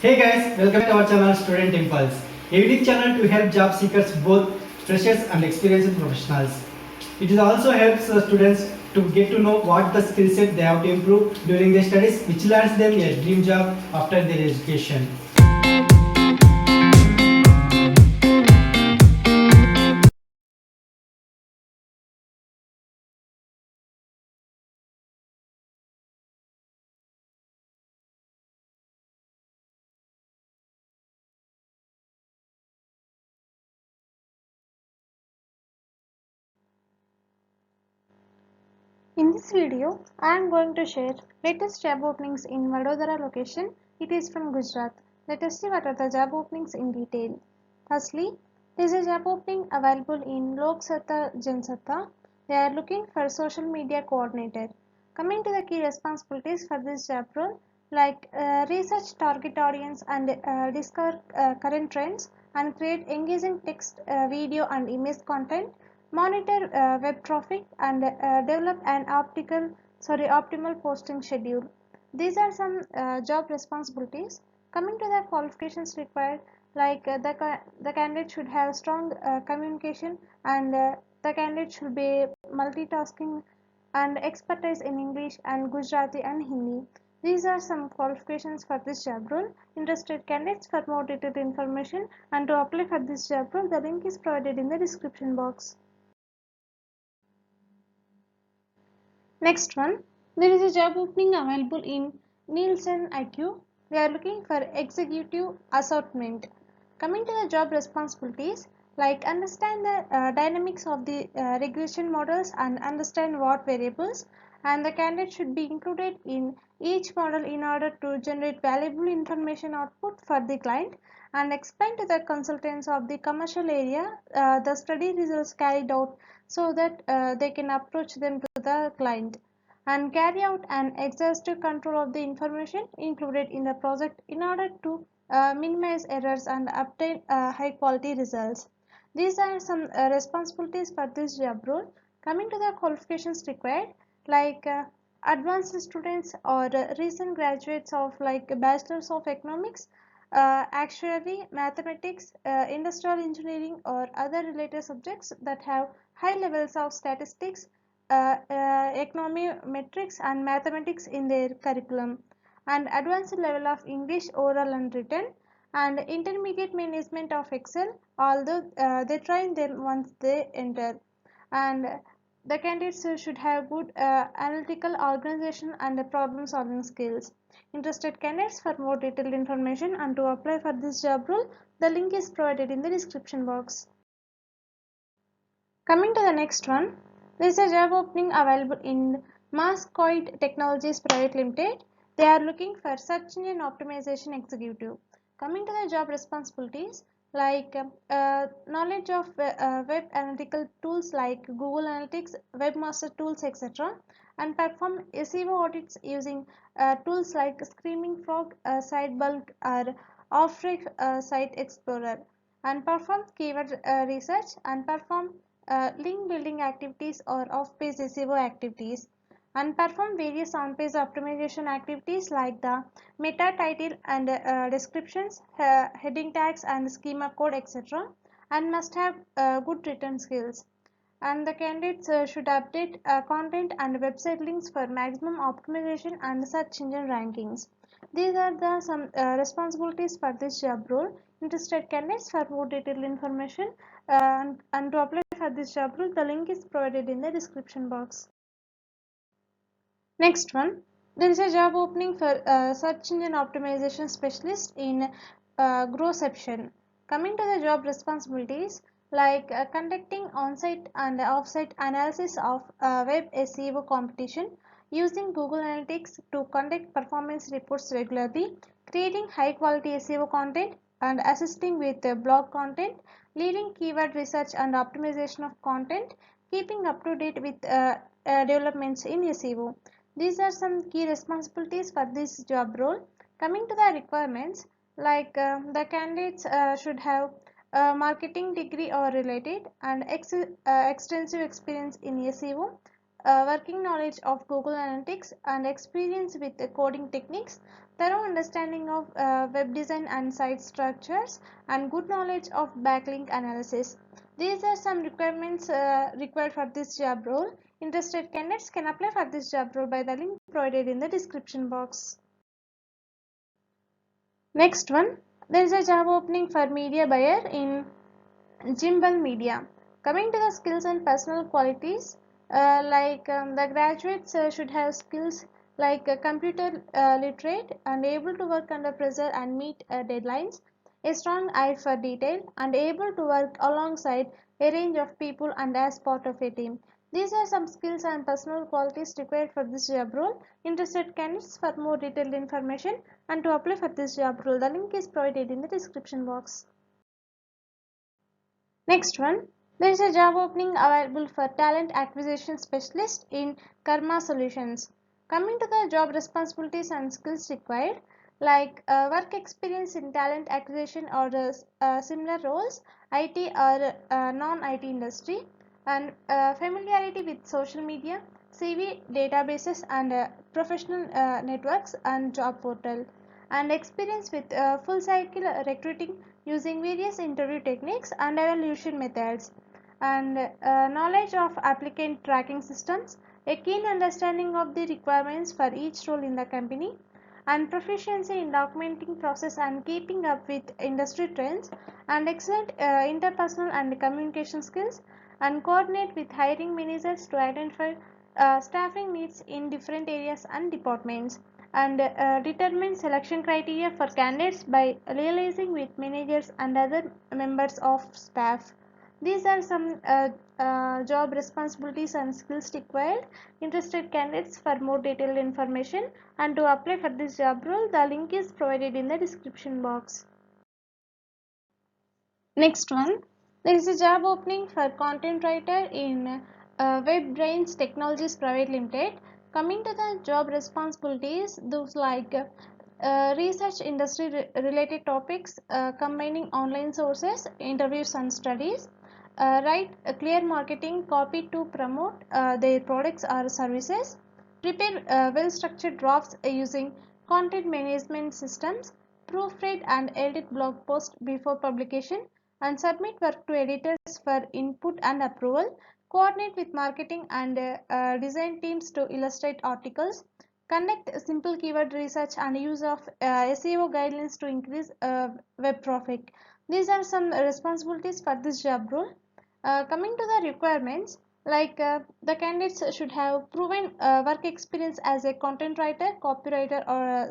Hey guys, welcome to our channel Student Impulse, a unique channel to help job seekers, both freshers and experienced professionals. It also helps students to get to know what the skill set they have to improve during their studies, which lands them a dream job after their education. In this video, I am going to share latest job openings in Vadodara location. It is from Gujarat. Let us see what are the job openings in detail. Firstly, there is a job opening available in Lok Satta Jansatta. They are looking for social media coordinator. Coming to the key responsibilities for this job role, like research target audience and discover current trends and create engaging text, video and image content, monitor web traffic and develop an optimal posting schedule. These are some job responsibilities. Coming to the qualifications required, like the candidate should have strong communication and the candidate should be multitasking and expertise in English and Gujarati and Hindi. These are some qualifications for this job role. Interested candidates, for more detailed information and to apply for this job role, the link is provided in the description box. Next one, there is a job opening available in Nielsen IQ. They are looking for executive assortment. Coming to the job responsibilities, like understand the dynamics of the regression models and understand what variables, and the candidate should be included in each model in order to generate valuable information output for the client and explain to the consultants of the commercial area the study results carried out so that they can approach them to the client and carry out an exhaustive control of the information included in the project in order to minimize errors and obtain high quality results. These are some responsibilities for this job role. Coming to the qualifications required, like advanced students or recent graduates of like bachelors of economics, actuary, mathematics, industrial engineering or other related subjects that have high levels of statistics, econometrics and mathematics in their curriculum, and advanced level of English oral and written, and intermediate management of Excel, although they train them once they enter. And the candidates should have good analytical organization and problem solving skills. Interested candidates, for more detailed information and to apply for this job role, the link is provided in the description box. Coming to the next one, there is a job opening available in Mascoid Technologies Private Limited. They are looking for search engine optimization executive. Coming to the job responsibilities, like knowledge of web analytical tools like Google Analytics, Webmaster Tools, etc., and perform SEO audits using tools like Screaming Frog, Sitebulk, or Offreg Site Explorer, and perform keyword research and perform link building activities or off-page SEO activities, and perform various on-page optimization activities like the meta title and descriptions, heading tags and schema code, etc., and must have good written skills. And the candidates should update content and website links for maximum optimization and search engine rankings. These are the some responsibilities for this job role. Interested candidates, for more detailed information and to apply for this job role, the link is provided in the description box. Next one, there is a job opening for search engine optimization specialist in Growception. Coming to the job responsibilities, like conducting on-site and off-site analysis of web SEO competition, using Google Analytics to conduct performance reports regularly, creating high-quality SEO content and assisting with blog content, leading keyword research and optimization of content, keeping up to date with developments in SEO. These are some key responsibilities for this job role. Coming to the requirements, like the candidates should have a marketing degree or related and extensive experience in SEO, working knowledge of Google Analytics and experience with coding techniques, thorough understanding of web design and site structures, and good knowledge of backlink analysis. These are some requirements required for this job role. Interested candidates can apply for this job role by the link provided in the description box. Next one, there is a job opening for media buyer in Jimbal Media. Coming to the skills and personal qualities, the graduates should have skills like computer literate and able to work under pressure and meet deadlines, a strong eye for detail, and able to work alongside a range of people and as part of a team. These are some skills and personal qualities required for this job role. Interested candidates for more detailed information and to apply for this job role, the link is provided in the description box. Next one, there is a job opening available for talent acquisition specialist in Karma Solutions. Coming to the job responsibilities and skills required, like work experience in talent acquisition or similar roles, IT or non-IT industry, and familiarity with social media, CV databases and professional networks and job portal, and experience with full cycle recruiting using various interview techniques and evaluation methods, and knowledge of applicant tracking systems, a keen understanding of the requirements for each role in the company, and proficiency in documenting process and keeping up with industry trends, and excellent interpersonal and communication skills, and coordinate with hiring managers to identify staffing needs in different areas and departments, and determine selection criteria for candidates by liaising with managers and other members of staff. These are some job responsibilities and skills required. Interested candidates for more detailed information and to apply for this job role, the link is provided in the description box. Next one, there is a job opening for content writer in WebBrains Technologies Private Limited. Coming to the job responsibilities, those like research industry related topics, combining online sources, interviews and studies, write a clear marketing copy to promote their products or services, prepare well structured drafts using content management systems, proofread and edit blog posts before publication, and submit work to editors for input and approval, coordinate with marketing and design teams to illustrate articles, conduct simple keyword research and use of SEO guidelines to increase web traffic. These are some responsibilities for this job role. Coming to the requirements, the candidates should have proven work experience as a content writer, copywriter or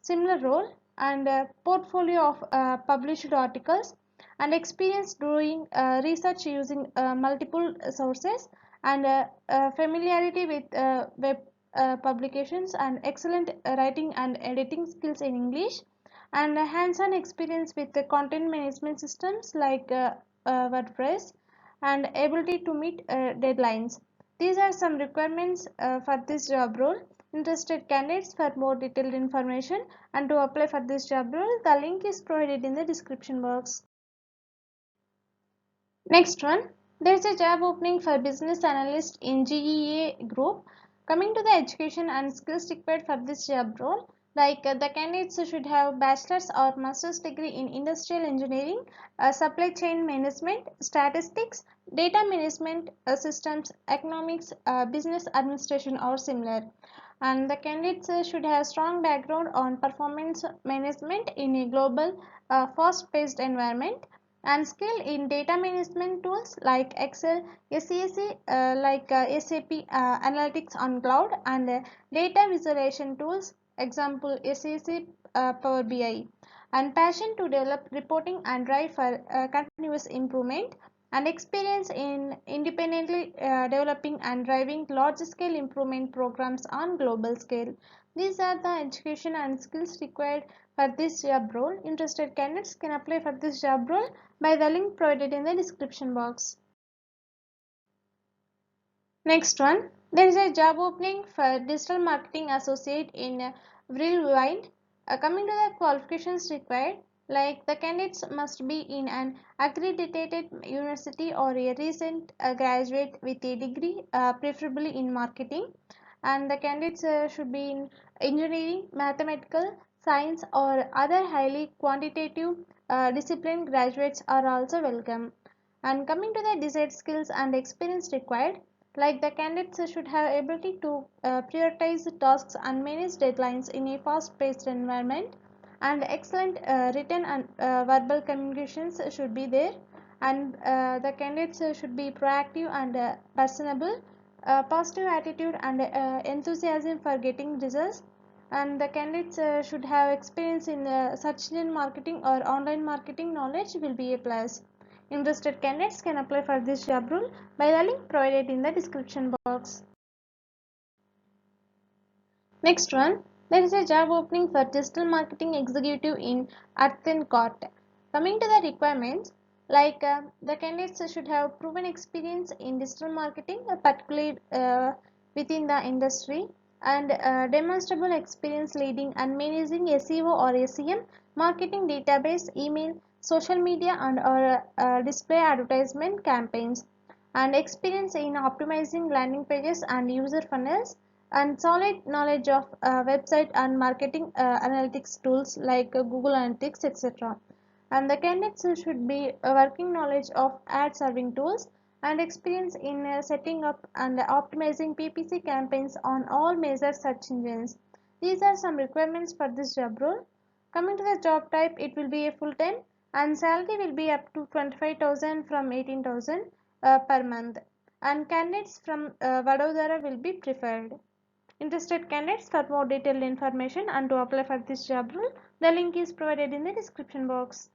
similar role, and portfolio of published articles, and experience doing research using multiple sources, and familiarity with web publications, and excellent writing and editing skills in English, and hands-on experience with the content management systems like WordPress, and ability to meet deadlines. These are some requirements for this job role. Interested candidates for more detailed information and to apply for this job role, the link is provided in the description box. Next one, there is a job opening for business analyst in GEA group. Coming to the education and skills required for this job role, the candidates should have bachelor's or master's degree in industrial engineering, supply chain management, statistics, data management systems, economics, business administration or similar. And the candidates should have strong background on performance management in a global fast-paced environment, and skill in data management tools like Excel, SAC, SAP Analytics on Cloud, and data visualization tools, example SAC Power BI, and passion to develop reporting and drive for continuous improvement, and experience in independently developing and driving large-scale improvement programs on global scale. These are the education and skills required for this job role. Interested candidates can apply for this job role by the link provided in the description box. Next one, there is a job opening for digital marketing associate in Whirlwind. Coming to the qualifications required, the candidates must be in an accredited university or a recent graduate with a degree, preferably in marketing, and the candidates should be in engineering, mathematical, science or other highly quantitative discipline. Graduates are also welcome. And coming to the desired skills and experience required, like the candidates should have ability to prioritize tasks and manage deadlines in a fast-paced environment, and excellent written and verbal communications should be there, and the candidates should be proactive and personable, positive attitude and enthusiasm for getting results, and the candidates should have experience in search engine marketing or online marketing. Knowledge will be a plus. Interested candidates can apply for this job role by the link provided in the description box. Next one, there is a job opening for digital marketing executive in Athens. Coming to the requirements, like the candidates should have proven experience in digital marketing, particularly within the industry, and demonstrable experience leading and managing SEO or SEM, marketing database, email, social media, and or display advertisement campaigns, and experience in optimizing landing pages and user funnels, and solid knowledge of website and marketing analytics tools like Google Analytics, etc. And the candidates should be working knowledge of ad serving tools and experience in setting up and optimizing PPC campaigns on all major search engines. These are some requirements for this job role. Coming to the job type, it will be a full time and salary will be up to 25,000 from 18,000 per month, and candidates from Vadodara will be preferred. Interested candidates, for more detailed information and to apply for this job role, the link is provided in the description box.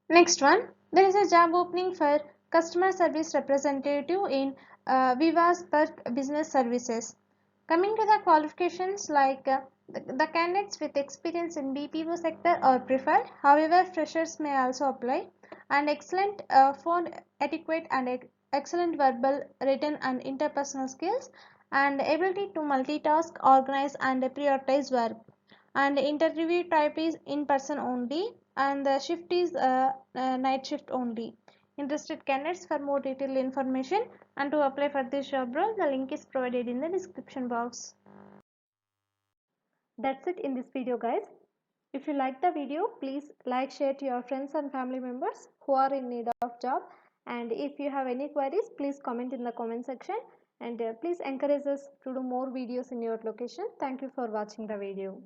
Next one, there is a job opening for customer service representative in Vivasburg Business Services. Coming to the qualifications, like the candidates with experience in BPO sector are preferred. However, freshers may also apply. And excellent phone etiquette and excellent verbal, written and interpersonal skills, and ability to multitask, organize and prioritize work, and interview type is in person only, and the shift is night shift only. Interested candidates, for more detailed information and to apply for this job role, the link is provided in the description box. That's it in this video, guys. If you like the video, please like, share to your friends and family members who are in need of job, and if you have any queries, please comment in the comment section, and please encourage us to do more videos in your location. Thank you for watching the video.